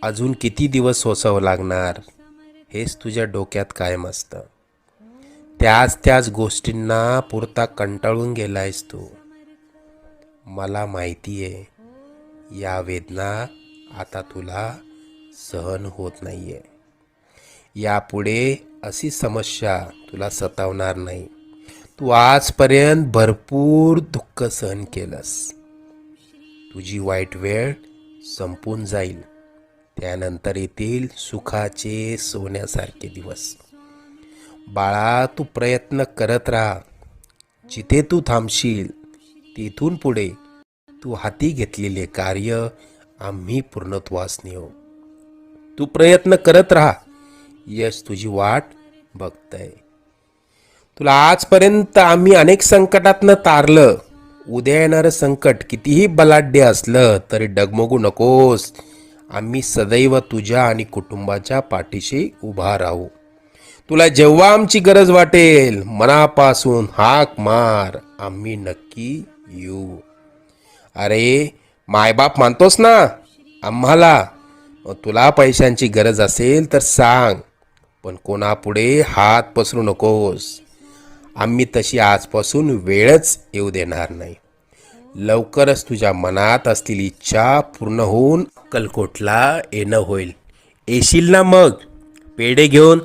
अजून किती दिवस सोसावं लागणार हेच तुझ्या डोक्यात कायम असतं. त्याच गोष्टींना पुरता कंटाळून गेलायस तू. मला माहिती आहे, या वेदना आता तुला सहन होत नाहीये. यापुढे अशी समस्या तुला सतावणार नाही. तू आजपर्यंत भरपूर दुःख सहन केलंस. तुझी वाईट वेळ संपून जाईल. त्यानंतर येतील सुखाचे सोन्यासारखे दिवस. बाळा, तू प्रयत्न करत राहा. जिथे तू थांबशील तिथून पुढे तू हाती घेतलेले कार्य आम्ही पूर्णत्वास नेऊ. तू प्रयत्न करत राहा. यश तुझी वाट बघतय. तुला आजपर्यंत आम्ही अनेक संकटातनं तारलं. उद्या येणारं संकट कितीही बलाढ्य असलं तरी डगमगू नकोस. आम्ही सदैव तुझ्या आणि कुटुंबाच्या पाठीशी उभा राहू. तुला जेव्हा आमची गरज वाटेल मनापासून हाक मार, आम्ही नक्की येऊ. अरे, मायबाप मानतोस ना आम्हाला. तुला पैशांची गरज असेल तर सांग, पण कोणापुढे हात पसरू नकोस. आम्ही तशी आजपासून वेळच येऊ देणार नाही. लवकरच तुझ्या मनात असलेली इच्छा पूर्ण होऊन अक्कलकोटला येणं होईल. येशील ना मग पेढे घेऊन?